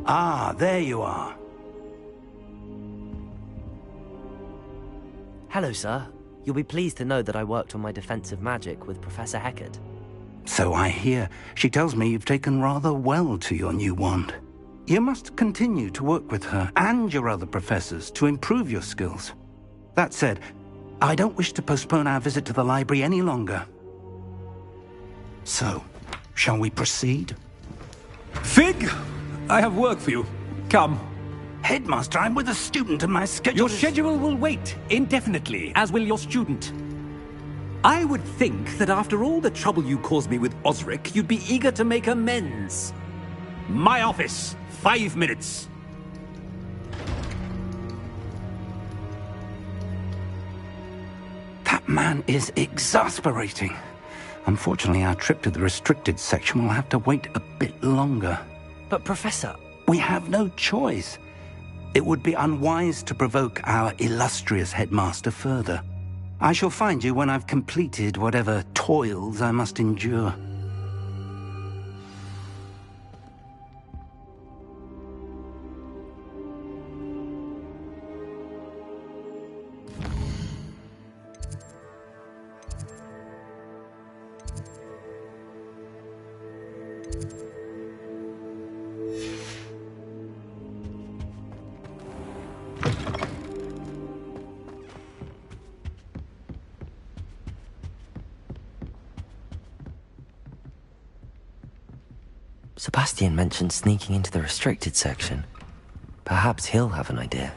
Ah, there you are. Hello, sir. You'll be pleased to know that I worked on my defensive magic with Professor Hecat. So I hear. She tells me you've taken rather well to your new wand. You must continue to work with her and your other professors to improve your skills. That said, I don't wish to postpone our visit to the library any longer. So, shall we proceed? Fig! I have work for you. Come. Headmaster, I'm with a student and my schedule Your schedule will wait indefinitely, as will your student. I would think that after all the trouble you caused me with Osric, you'd be eager to make amends. My office, 5 minutes. That man is exasperating. Unfortunately, our trip to the restricted section will have to wait a bit longer. But, Professor... We have no choice. It would be unwise to provoke our illustrious headmaster further. I shall find you when I've completed whatever toils I must endure. Sebastian mentioned sneaking into the restricted section. Perhaps he'll have an idea.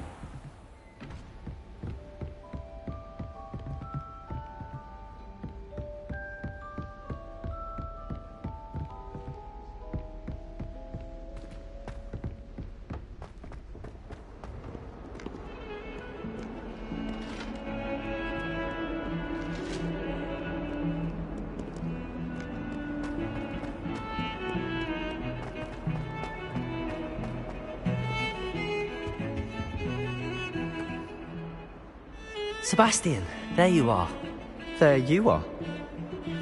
Sebastian, there you are. There you are.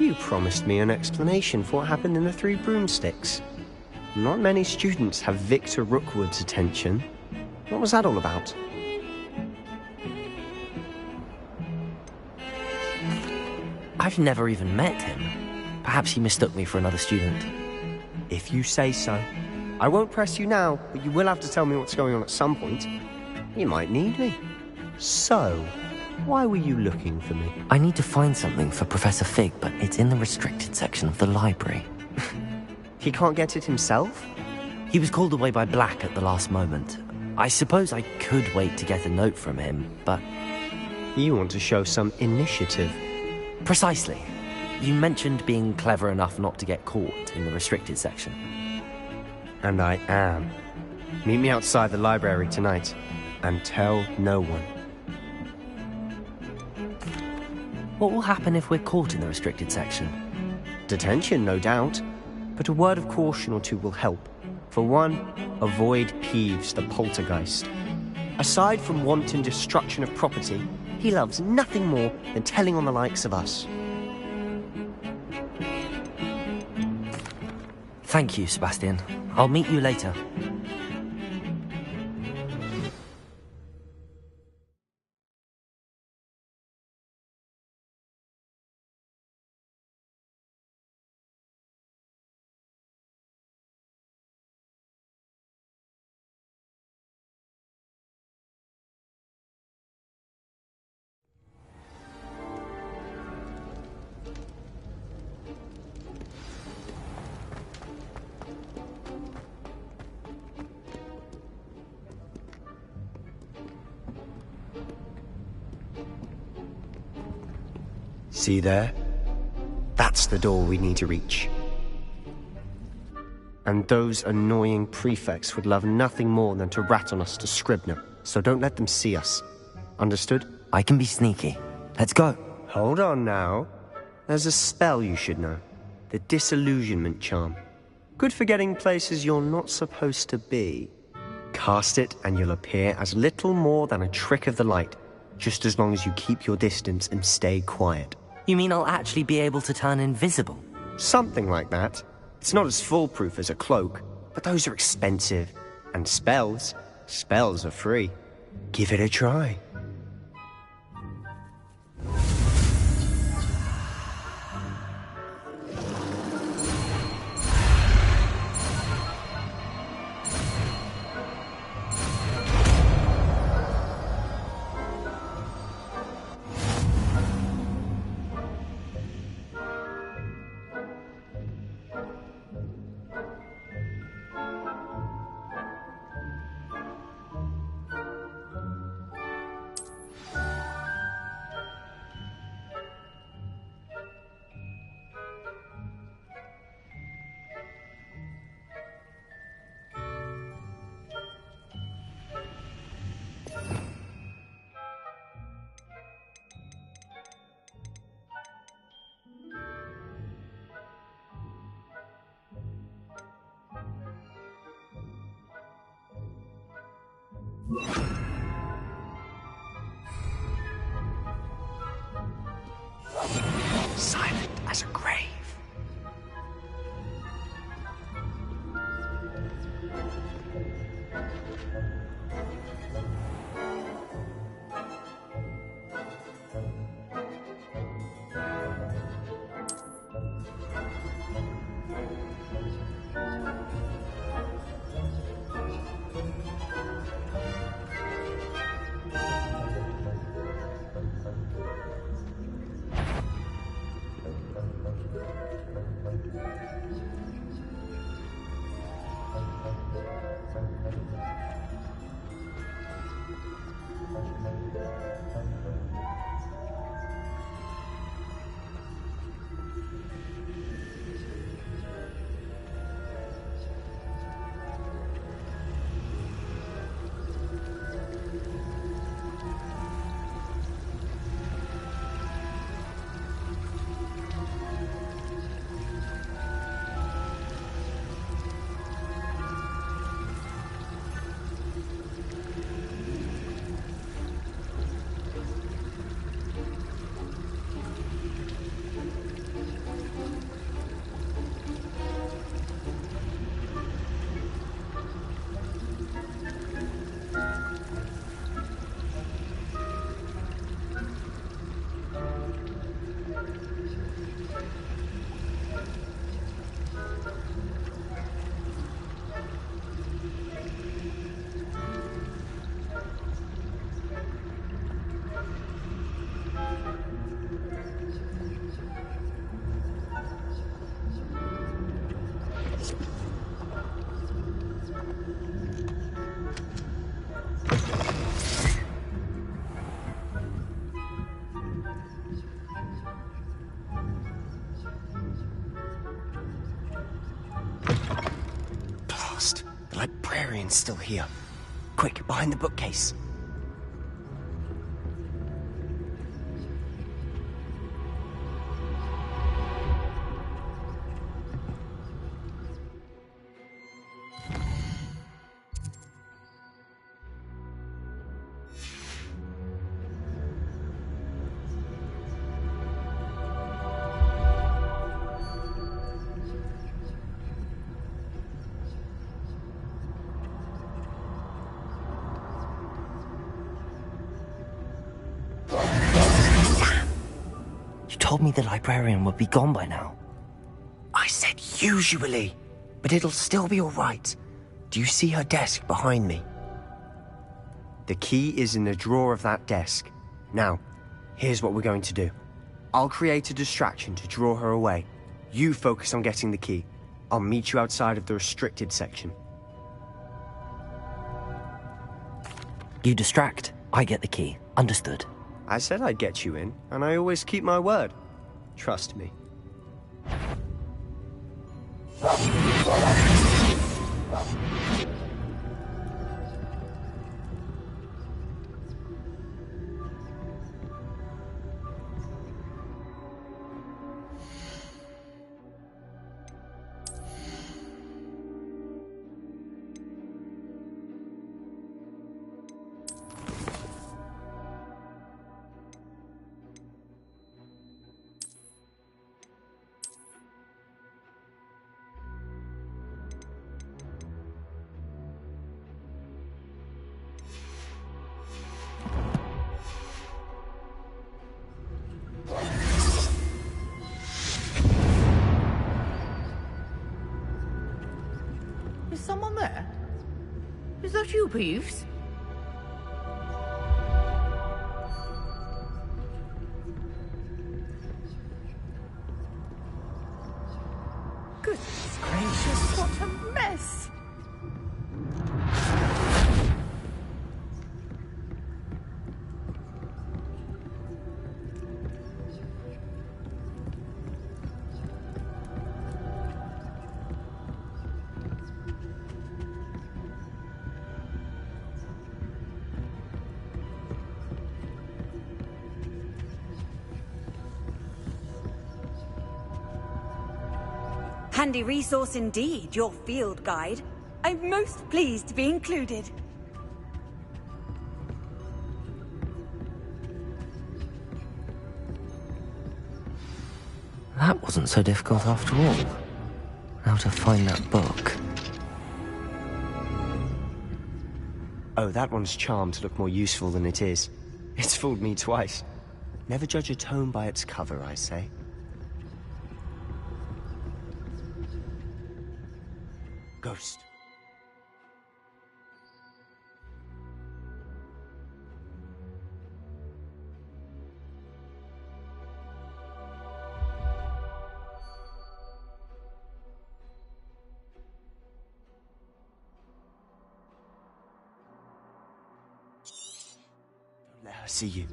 You promised me an explanation for what happened in the Three Broomsticks. Not many students have Victor Rookwood's attention. What was that all about? I've never even met him. Perhaps he mistook me for another student. If you say so. I won't press you now, but you will have to tell me what's going on at some point. You might need me. So, why were you looking for me? I need to find something for Professor Fig, but it's in the restricted section of the library. He can't get it himself? He was called away by Black at the last moment. I suppose I could wait to get a note from him, but... You want to show some initiative. Precisely. You mentioned being clever enough not to get caught in the restricted section. And I am. Meet me outside the library tonight, and tell no one. What will happen if we're caught in the restricted section? Detention, no doubt. But a word of caution or two will help. For one, avoid Peeves the poltergeist. Aside from wanton destruction of property, he loves nothing more than telling on the likes of us. Thank you, Sebastian. I'll meet you later. See there? That's the door we need to reach. And those annoying prefects would love nothing more than to rat on us to Scribner, so don't let them see us. Understood? I can be sneaky. Let's go. Hold on now. There's a spell you should know. The Disillusionment Charm. Good for getting places you're not supposed to be. Cast it and you'll appear as little more than a trick of the light, just as long as you keep your distance and stay quiet. You mean I'll actually be able to turn invisible? Something like that. It's not as foolproof as a cloak, but those are expensive. And spells are free. Give it a try. Silent as a grave. The librarian's still here. Quick, behind the bookcase. Told me the librarian would be gone by now. I said usually, but it'll still be all right. Do you see her desk behind me? The key is in the drawer of that desk. Now, here's what we're going to do. I'll create a distraction to draw her away. You focus on getting the key. I'll meet you outside of the restricted section. You distract, I get the key. Understood. I said I'd get you in, and I always keep my word. Trust me. Is someone there? Is that you, Peeves? Goodness gracious, what a mess! Handy resource indeed, your field guide. I'm most pleased to be included. That wasn't so difficult after all. How to find that book. Oh, that one's charmed to look more useful than it is. It's fooled me twice. Never judge a tome by its cover, I say. Ghost. Don't let her see you.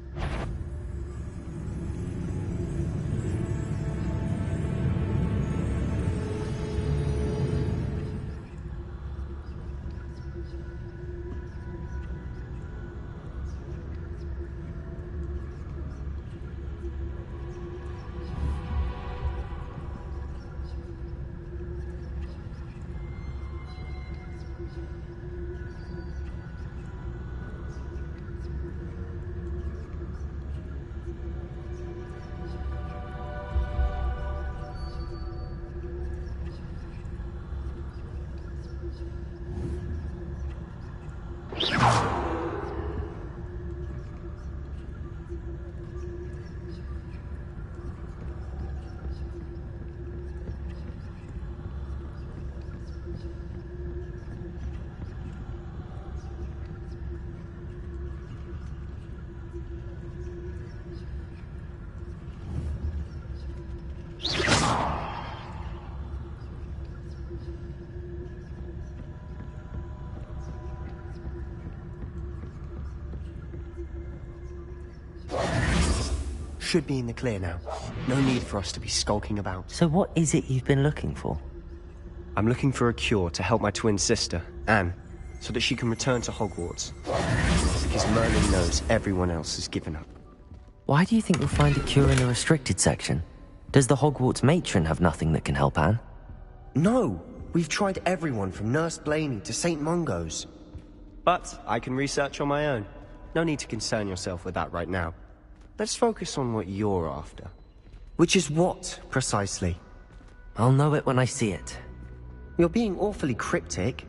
Should be in the clear now. No need for us to be skulking about. So what is it you've been looking for? I'm looking for a cure to help my twin sister, Anne, so that she can return to Hogwarts. Because Merlin knows everyone else has given up. Why do you think you'll find a cure in the restricted section? Does the Hogwarts matron have nothing that can help Anne? No! We've tried everyone from Nurse Blaney to St. Mungo's. But I can research on my own. No need to concern yourself with that right now. Let's focus on what you're after. Which is what, precisely? I'll know it when I see it. You're being awfully cryptic.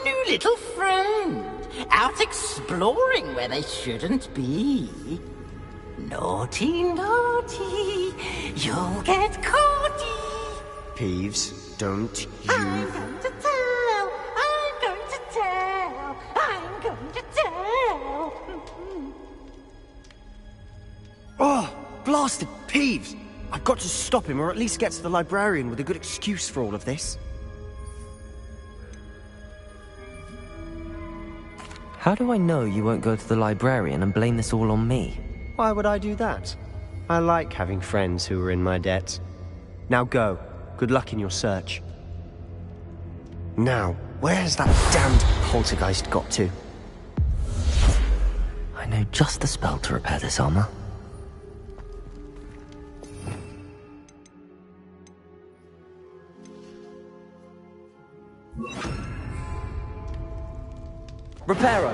new little friend. Out exploring where they shouldn't be. Naughty, naughty, you'll get caughty. Peeves, don't you... I'm going to tell, I'm going to tell, I'm going to tell. Oh, blasted Peeves! I've got to stop him, or at least get to the librarian with a good excuse for all of this. How do I know you won't go to the librarian and blame this all on me? Why would I do that? I like having friends who are in my debt. Now go. Good luck in your search. Now, where's that damned poltergeist got to? I know just the spell to repair this armor. Reparo!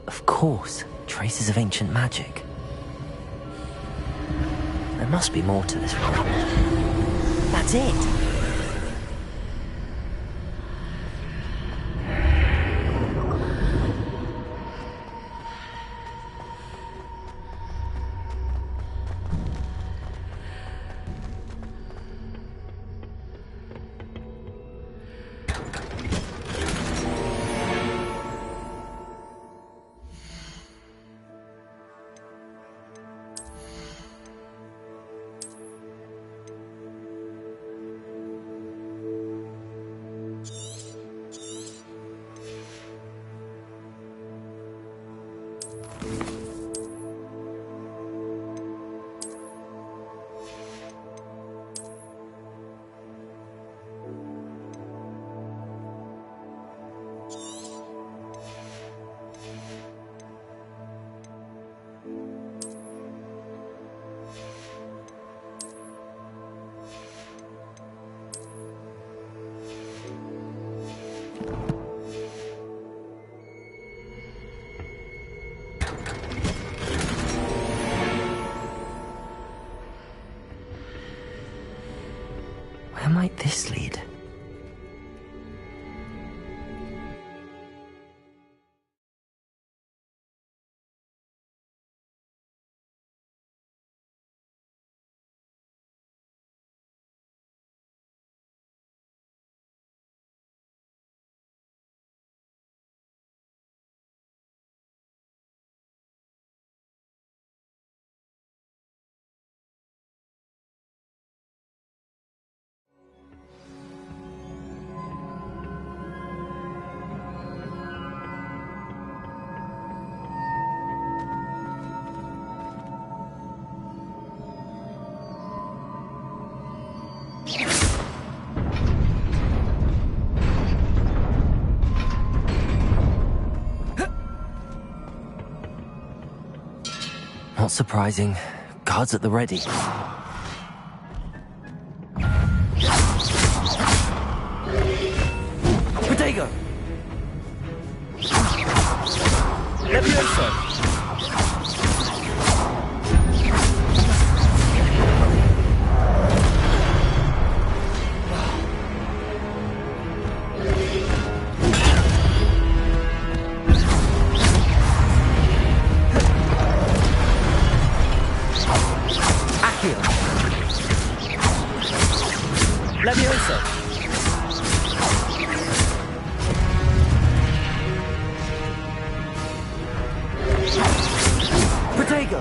Of course, traces of ancient magic. There must be more to this world. That's it! Where might this lead? Not surprising. Guards at the ready. Protego! Levioso! Levioso! Protego!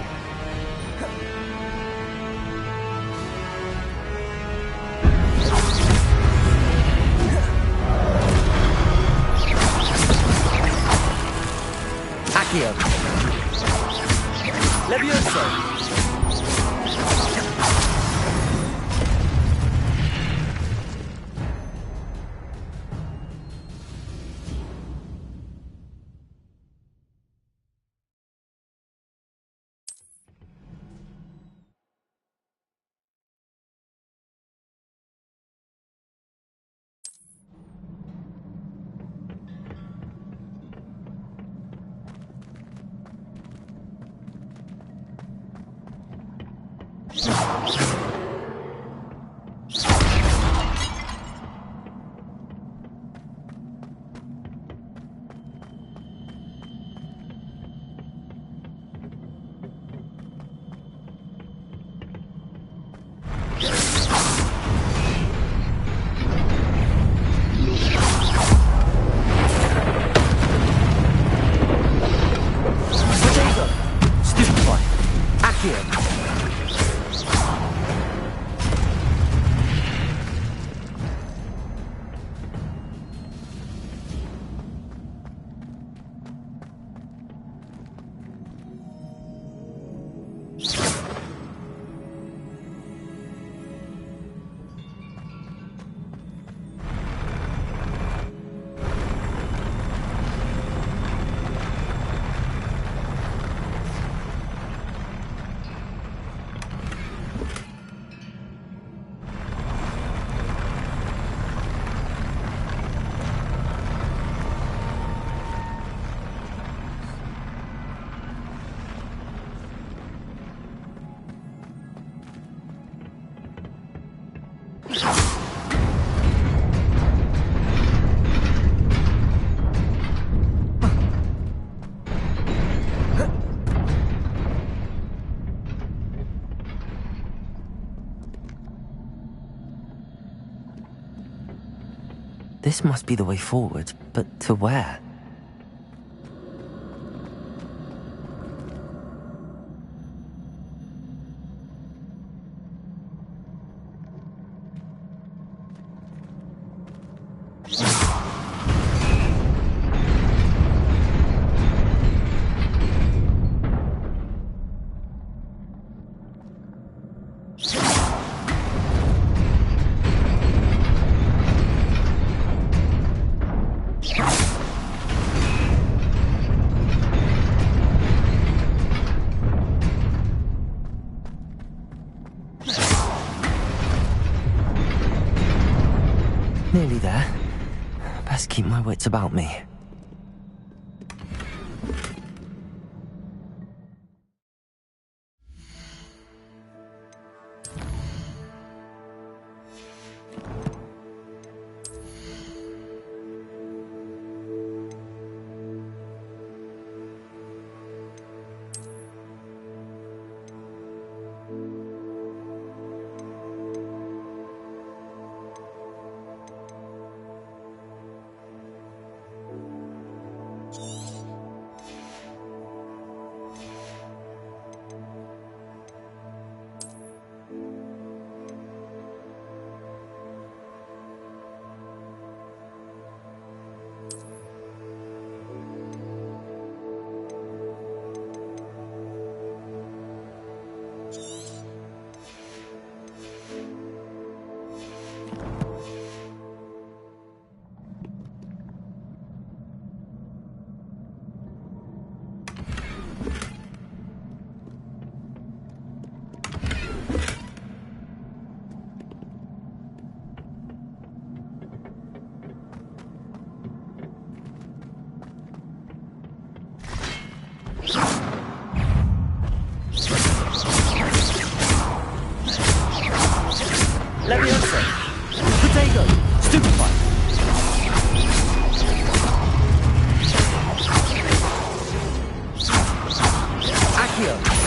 This must be the way forward, but to where? Nearly there. Best keep my wits about me. Leviosa! Potato! Stupefy! Accio!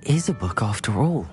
is a book after all.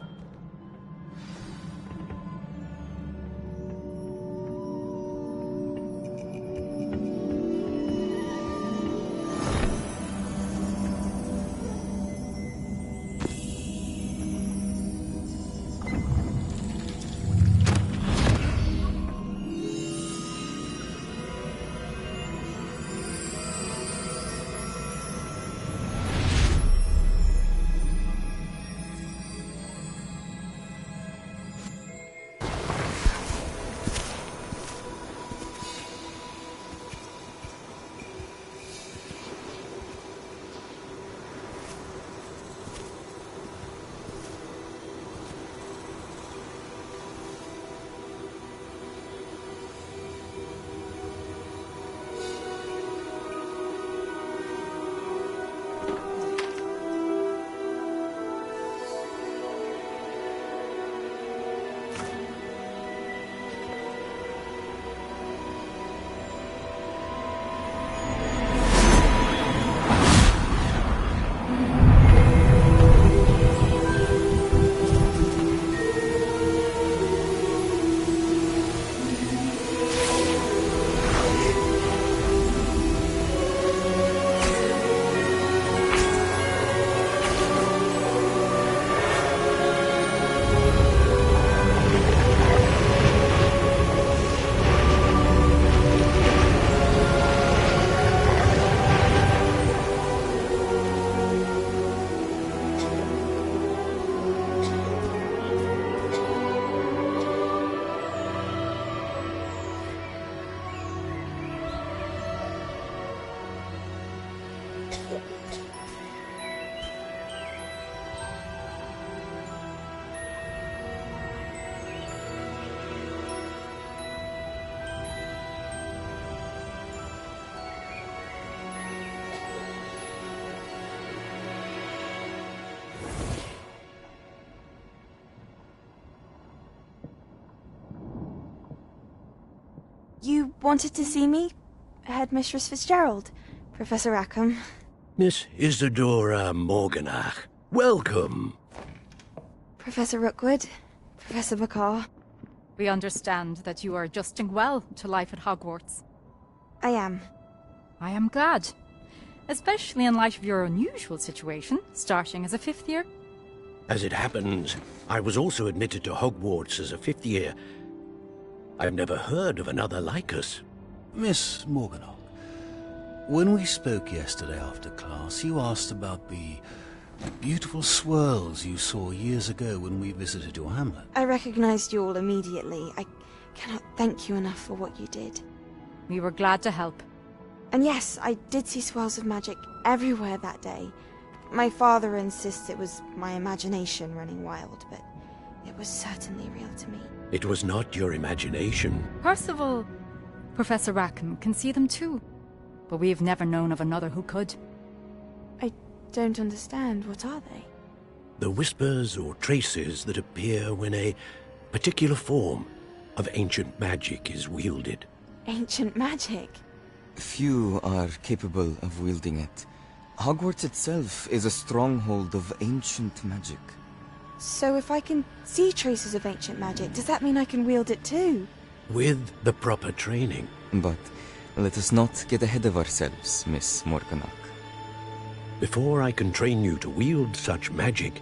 You wanted to see me? Headmistress Fitzgerald? Professor Rackham? Miss Isadora Morganach, welcome. Professor Rookwood? Professor Bakar? We understand that you are adjusting well to life at Hogwarts. I am. I am glad. Especially in light of your unusual situation, starting as a 5th year. As it happens, I was also admitted to Hogwarts as a 5th year. I've never heard of another like us. Miss Morganach, when we spoke yesterday after class, you asked about the beautiful swirls you saw years ago when we visited your hamlet. I recognized you all immediately. I cannot thank you enough for what you did. We were glad to help. And yes, I did see swirls of magic everywhere that day. My father insists it was my imagination running wild, but it was certainly real to me. It was not your imagination. Percival, Professor Rackham can see them too. But we have never known of another who could. I don't understand. What are they? The whispers or traces that appear when a particular form of ancient magic is wielded. Ancient magic? Few are capable of wielding it. Hogwarts itself is a stronghold of ancient magic. So if I can see traces of ancient magic, does that mean I can wield it too? With the proper training. But let us not get ahead of ourselves, Miss Morganach. Before I can train you to wield such magic,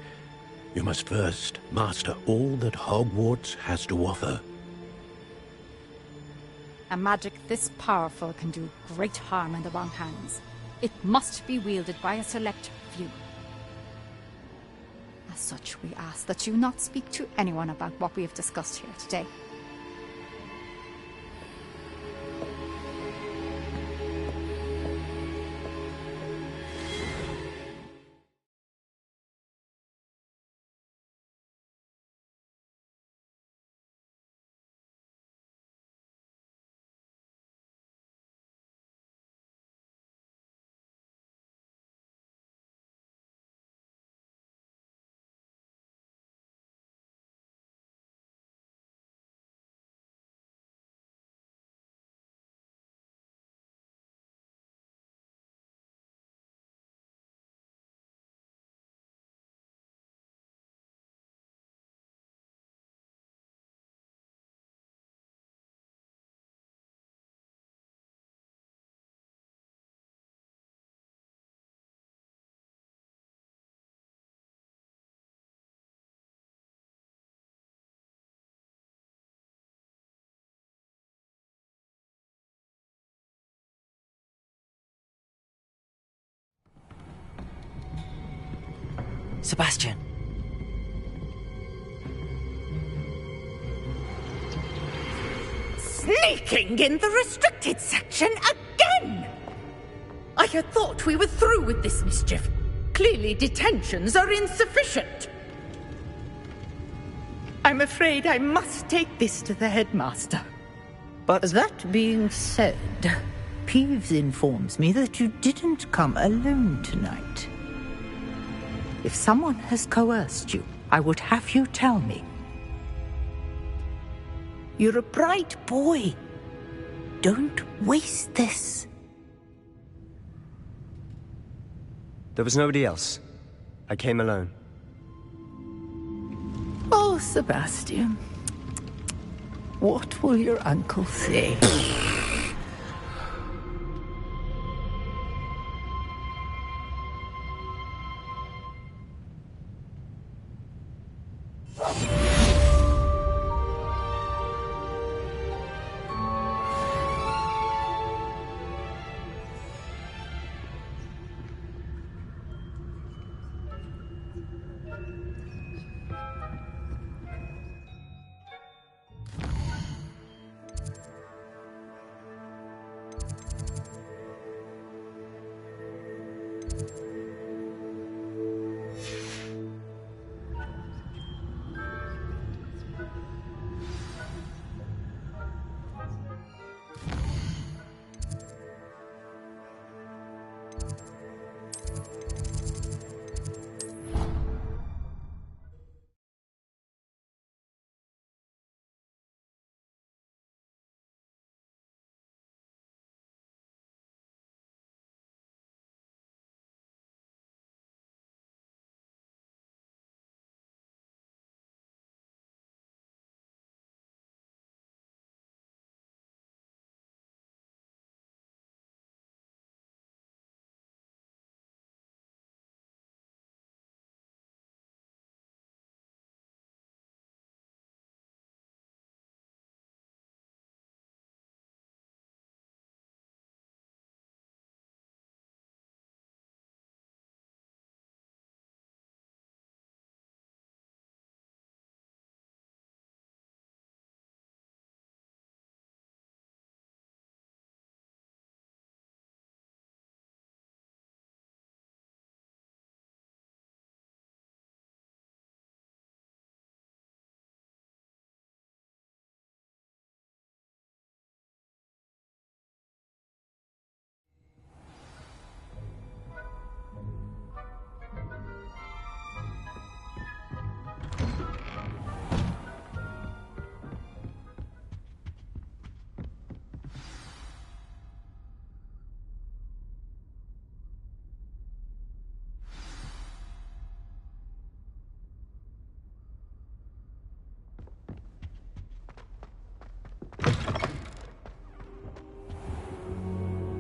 you must first master all that Hogwarts has to offer. A magic this powerful can do great harm in the wrong hands. It must be wielded by a select few. As such, we ask that you not speak to anyone about what we have discussed here today. Sebastian. Sneaking in the restricted section again! I had thought we were through with this mischief. Clearly detentions are insufficient. I'm afraid I must take this to the headmaster. But that being said, Peeves informs me that you didn't come alone tonight. If someone has coerced you, I would have you tell me. You're a bright boy. Don't waste this. there was nobody else. I came alone. Oh, Sebastian. What will your uncle say?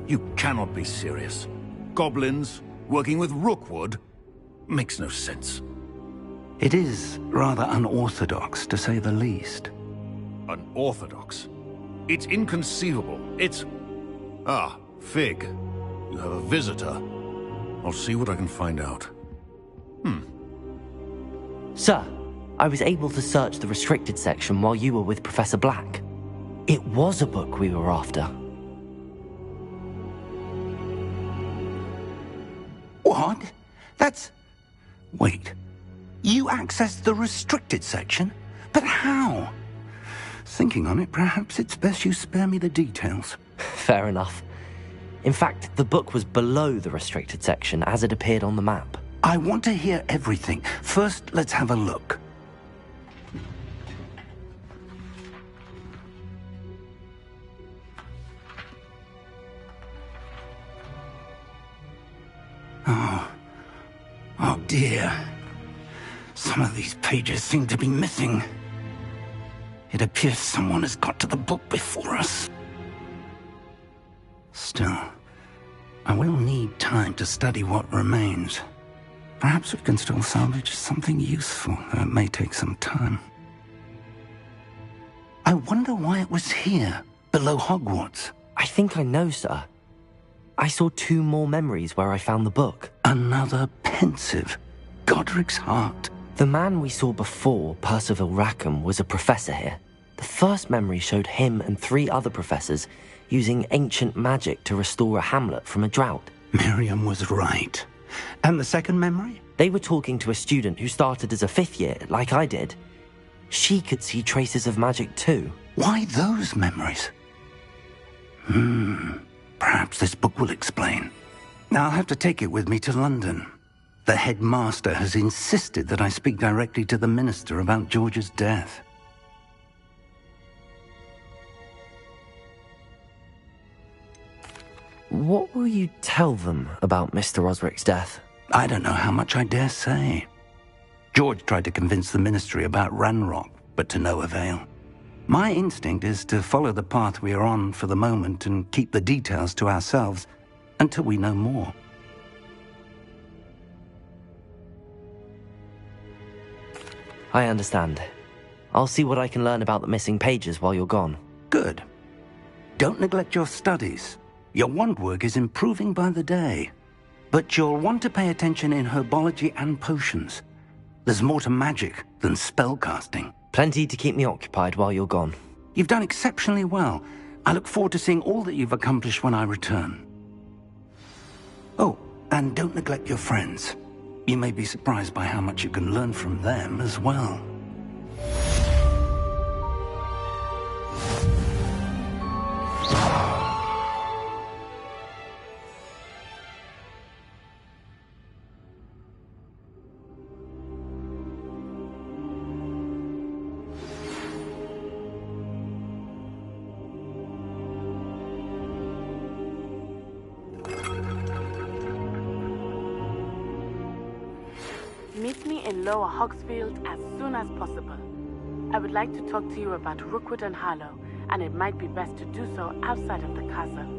You cannot be serious. Goblins working with Rookwood? Makes no sense. It is rather unorthodox, to say the least. Unorthodox? It's inconceivable. It's... Ah, Fig. You have a visitor. I'll see what I can find out. Sir, I was able to search the restricted section while you were with Professor Black. It was a book we were after. What? That's... Wait. You accessed the restricted section? But how? Thinking on it, perhaps it's best you spare me the details. Fair enough. In fact, the book was below the restricted section as it appeared on the map. I want to hear everything. First, let's have a look. Oh dear. Some of these pages seem to be missing. It appears someone has got to the book before us. Still, I will need time to study what remains. Perhaps we can still salvage something useful, though it may take some time. I wonder why it was here, below Hogwarts. I think I know, sir. I saw 2 more memories where I found the book. Another pensive. Godric's heart. The man we saw before, Percival Rackham, was a professor here. The first memory showed him and 3 other professors using ancient magic to restore a hamlet from a drought. Miriam was right. And the second memory? They were talking to a student who started as a 5th year, like I did. She could see traces of magic too. Why those memories? Perhaps this book will explain. Now I'll have to take it with me to London. The headmaster has insisted that I speak directly to the minister about George's death. What will you tell them about Mr. Osric's death? I don't know how much I dare say. George tried to convince the ministry about Ranrock, but to no avail. My instinct is to follow the path we are on for the moment and keep the details to ourselves until we know more. I understand. I'll see what I can learn about the missing pages while you're gone. Good. Don't neglect your studies. Your wand work is improving by the day. But you'll want to pay attention in herbology and potions. There's more to magic than spellcasting. Plenty to keep me occupied while you're gone. You've done exceptionally well. I look forward to seeing all that you've accomplished when I return. Oh, and don't neglect your friends. You may be surprised by how much you can learn from them as well. Meet me in Lower Hogsfield as soon as possible. I would like to talk to you about Rookwood and Harlow, and it might be best to do so outside of the castle.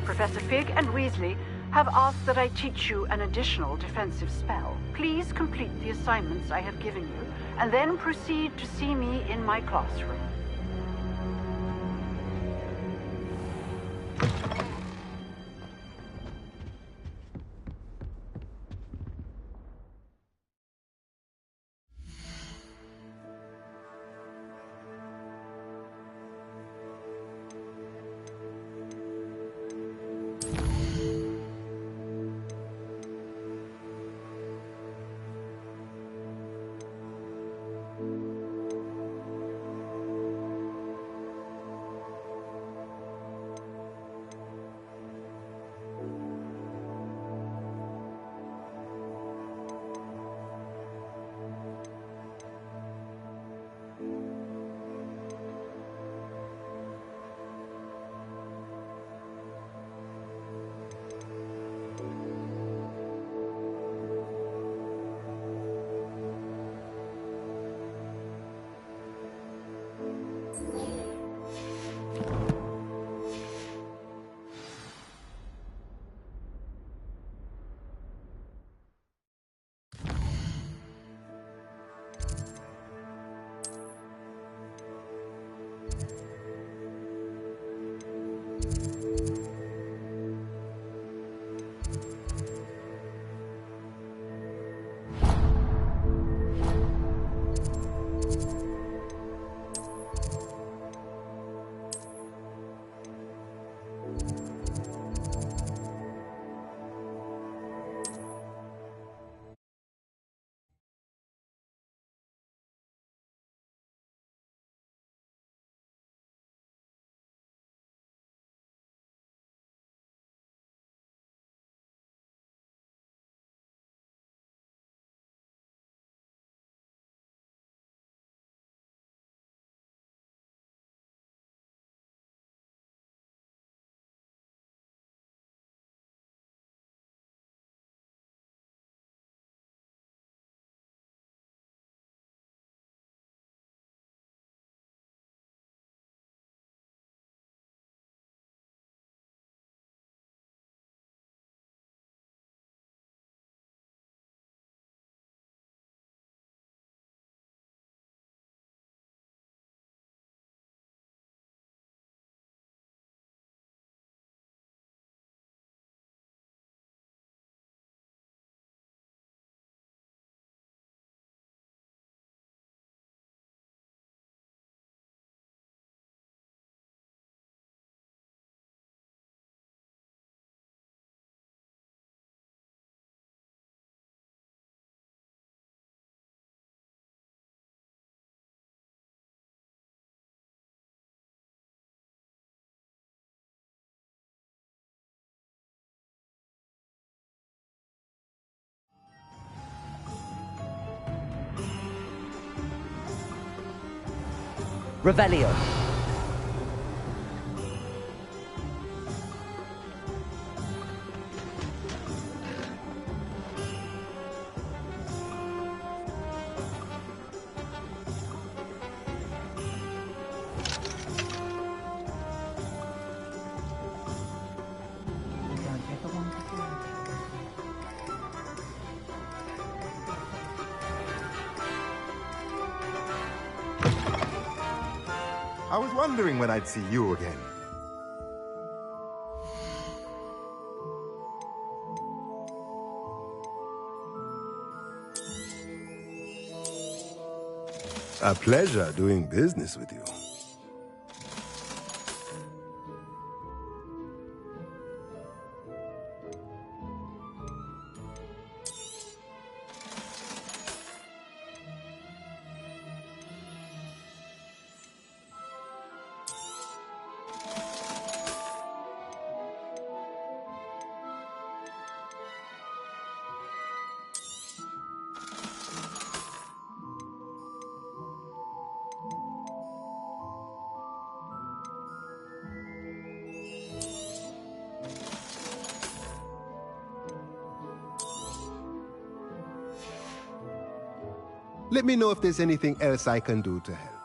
Professor Fig and Weasley have asked that I teach you an additional defensive spell. Please complete the assignments I have given you, and then proceed to see me in my classroom. Revelio. I was wondering when I'd see you again. A pleasure doing business with you. Let me know if there's anything else I can do to help.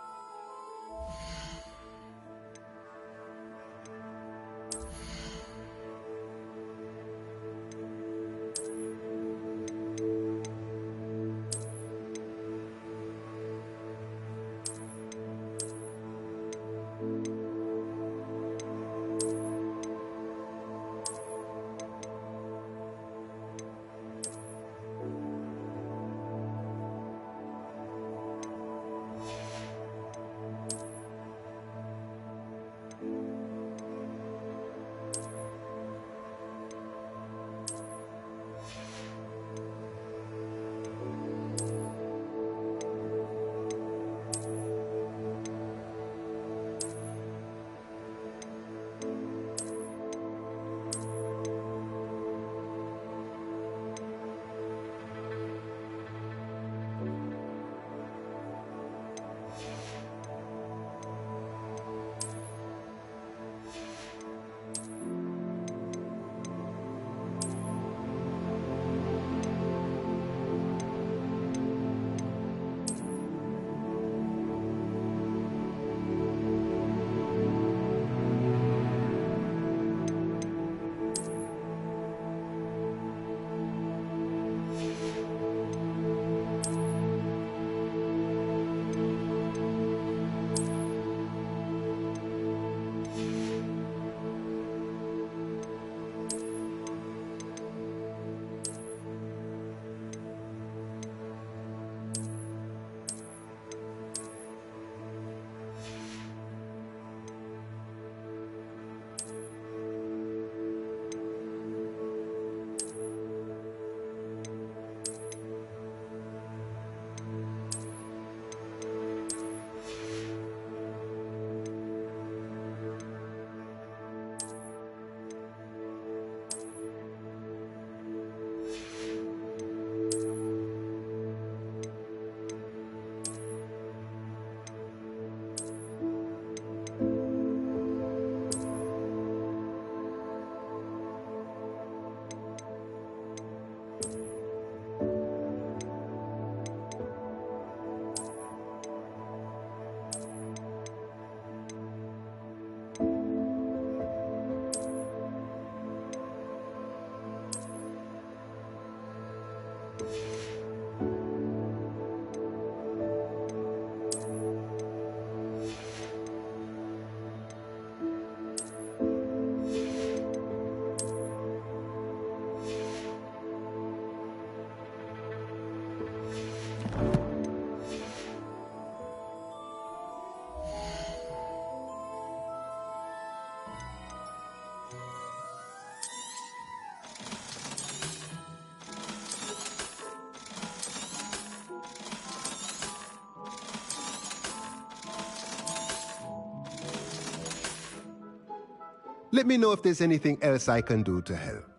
Let me know if there's anything else I can do to help.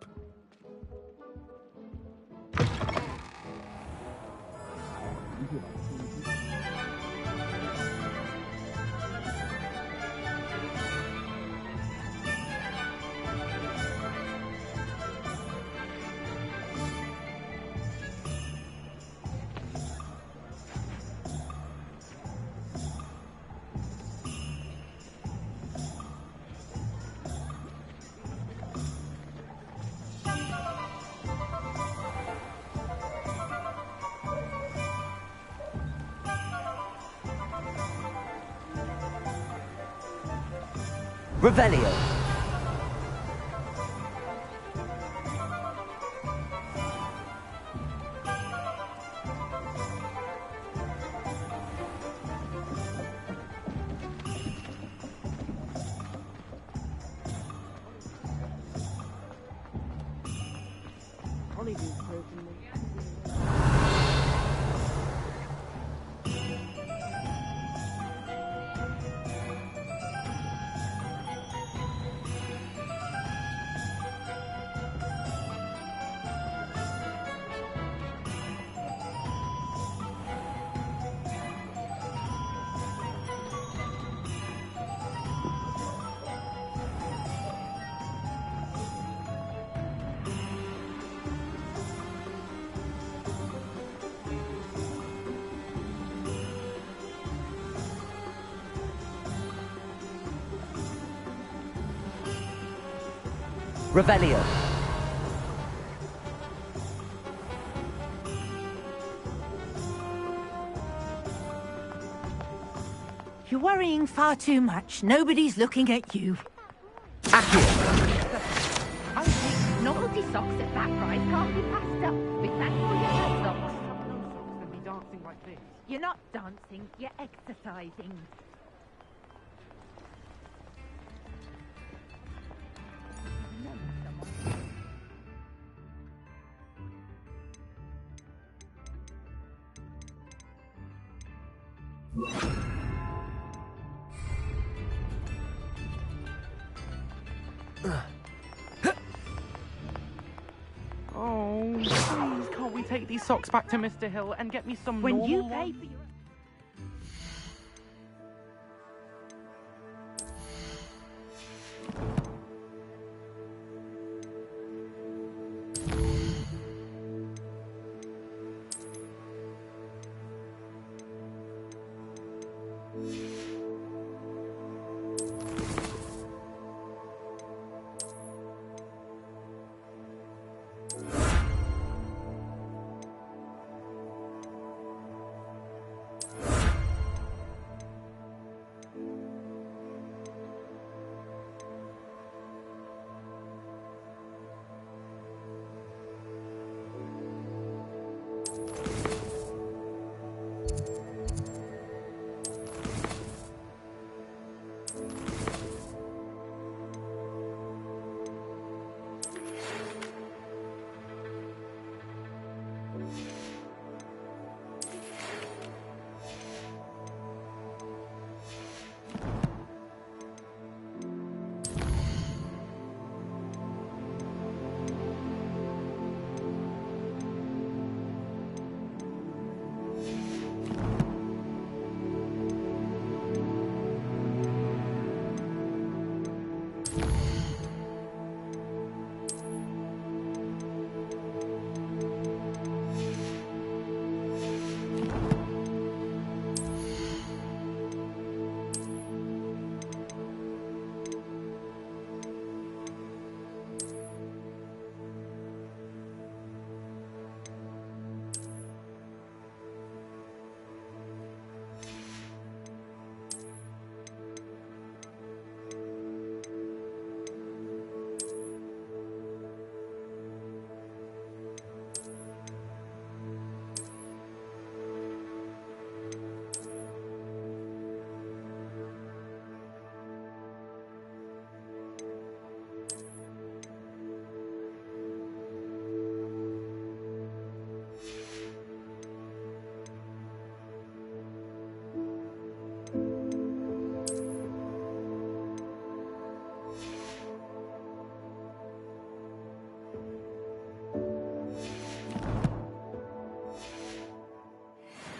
Revelio. Revelio. You're worrying far too much. Nobody's looking at you. Accio. Okay, novelty socks at that price can't be passed up. Be thankful you have socks. Gonna be dancing like this. You're not dancing, you're exercising. Oh, please, can't we take these socks back to Mr. Hill and get me some When normal you pay ones? for your...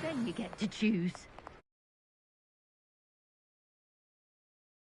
Then you get to choose.